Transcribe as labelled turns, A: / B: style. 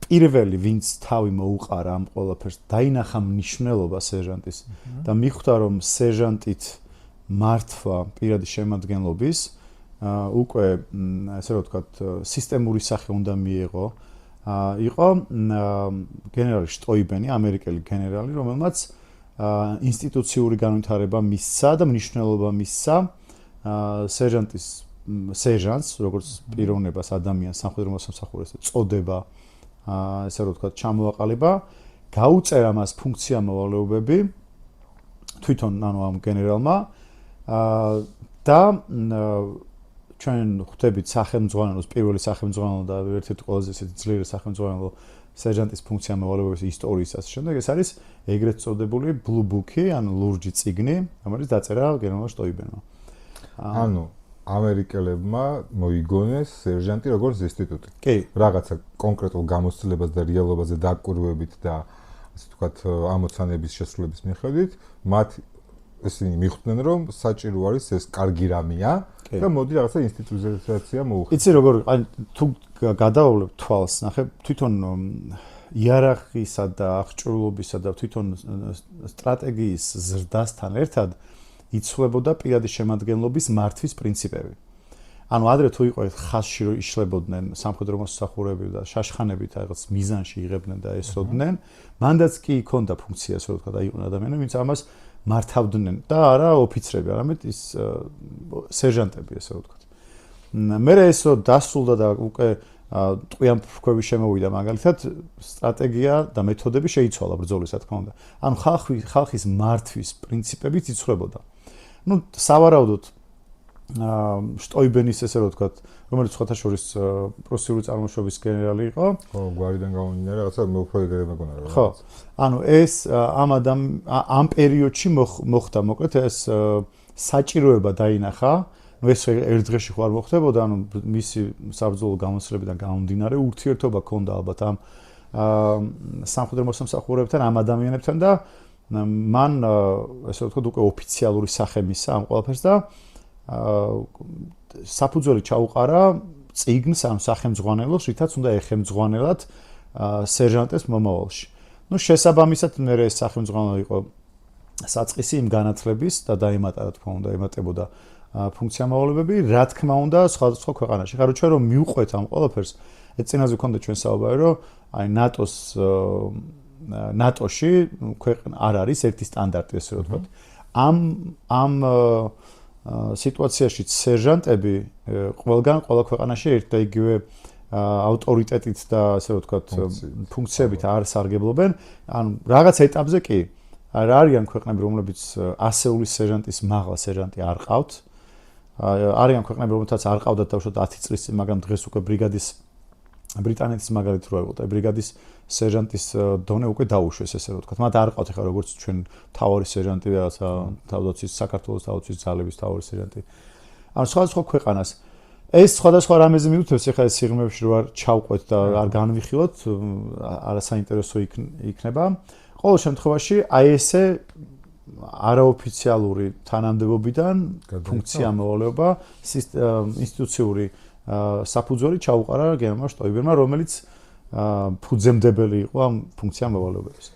A: პირველი ვინც თავი მოუყარა ამ ყველაფერს დაინახა მნიშვნელობა სერჟანტის და მიხვდა რომ სერჟანტით მართვა პირადი შემადგენლობის უკვე ასე რომ ვთქვათ სისტემური სახე უნდა მიიღო იყო გენერალი შტოიბენი ამერიკელი გენერალი რომელმაც ინსტიტუციური განვითარება მისცა და მნიშვნელობა მისცა სერჟანტს როგორც პიროვნებას ადამიანს სამხედრო მოსამსახურეს წოდება ასე რომ ვთქვათ ჩამოაყალიბა გაუწერა მას ფუნქცია მოვალეობები თვითონ ამ გენერალმა და ჩვენ ხვდებით სახელმძღვანელოს პირველი სახელმძღვანელო და ერთ-ერთი ყველაზე ძლიერი სახელმძღვანელო სერჟანტის ფუნქცია მოვალეობის ისტორიისას შემდეგ ეს არის ეგრეთ წოდებული Blue Book-ი ანუ ლურჯი წიგნი რომელიც დაწერა გენერალ შტოიბენმა
B: ანუ ამერიკელებმა მოიგონეს სერჟანტი როგორც ინსტიტუტი.
A: კი,
B: რაღაცა კონკრეტულ გამოცდილებას და რეალობაზე დაკვირვებით და ასე ვთქვათ ამოცანების შესრულების მიხედვით მათ ისინი მიხვდნენ რომ საჭირო არის ეს კარგი რამეა და მოდი რაღაცა ინსტიტუცია მოუხდეთ.
A: იცი როგორ აი თუ გადავავლებ თვალს, ნახე თვითონ იერარქიისა და აღჭურვილობისა და თვითონ სტრატეგიის ზრდასთან ერთად იცვლებოდა პირადი შემადგენლობის მართვის პრინციპები. ანუ ადრე თუ იყო ხაზში რომ იშლებოდნენ სამხედრო მოსამსახურეები და შაშხანებით რაღაც მიზანში იღებდნენ და ესროდნენ, მანდაც კი ჰქონდა ფუნქცია, ასე რომ ვთქვა, და იყვნენ ადამიანები, ვინც ამას მართავდნენ და არა ოფიცრები, არამედ ის სერჟანტები, ასე რომ ვთქვა. მე ეს რო დასრულდა და უკვე ტყვიან ფრქვევი შემოვიდა მაგალითად, სტრატეგია და მეთოდები შეიცვალა ბრძოლის, რა თქმა უნდა. ანუ ხალხის მართვის პრინციპებით იცვლებოდა. ну სავარაუდოდ შტოიბენის ესე რომ ვთქვათ რომელიც სხვათა შორის პრუსიული წარმოშობის გენერალი იყო
B: ხო გვარიდან გამომდინარე რაღაცა მეუფროიდები მეგონა რა
A: ხო ანუ ეს ამ პერიოდში მოხდა მოკლედ ეს საჭიროება დაინახა ну ეს ერთ დღეში ხარ მოხდებოდა ანუ მისი საბრძოლო გამოცდილებიდან გამომდინარე ურთიერთობა ჰქონდა ალბათ ამ სამხედრო მოსამსახურეებთან ამ ადამიანებთან და მან ესე ვთქვათ უკვე ოფიციალური სახე მისცა ამ ყველაფერს და საფუძველი ჩაუყარა წიგნს ამ სახელმძღვანელოს, რითაც უნდა ეხემძღვანელად სერჟანტებს მომავალში. ну შესაბამისად მე ეს სახელმძღვანელო იყო საწყისი იმ განათლების და დაემატა თქმა უნდა ემატებოდა ფუნქცია მოვალეობები, რა თქმა უნდა სხვადასხვა ქვეყანაში. ხარო ჩვენ რომ მიუყვეთ ამ ყველაფერს, ეს წინაზე გქონდა ჩვენ საუბარი, რომ აი ნატოში ქვეყანა არ არის ერთი სტანდარტი, ესე რომ ვთქვათ. ამ სიტუაციაში სერჟანტები ყველა ქვეყანაში ერთ და იგივე ავტორიტეტით და ასე რომ ვთქვათ ფუნქციებით არ სარგებლობენ. ანუ რაღაც ეტაპზე კი არ არიან ქვეყნები, რომლებიც ასეული სერჟანტის მაღლა სერჟანტი არ ყავთ. არიან ქვეყნები, რომელთაც არ ყავდათ დაუშვათ 10 წლის წინ, მაგრამ დღეს უკვე ბრიტანეთის მაგალითად რო აიღოთ, აი ბრიგადის სერჟანტის დონე უკვე დაუშვეს, ესე რომ ვთქვათ. მათ არ ყავთ ახლა როგორც ჩვენ თავარი სერჟანტი რაღაცა თავდაცვის საქართველოს თავდაცვის ძალების თავარი სერჟანტი. ანუ სხვადასხვა ქვეყანას ეს სხვადასხვა რამეზე მიუთებს, ახლა ეს სიღრმეებში რო არ ჩავყვეთ და არ განვიხილოთ, არასაინტერესო იქნება. ყოველ შემთხვევაში აი ესე არაოფიციალური თანამდებობიდან ფუნქცია მოვალეობა ინსტიტუციური საფუძველი ჩაუყარა გენერალ შტოიბერმა, რომელიც ფუძემდებელი იყო ამ ფუნქცია მოვალეობების.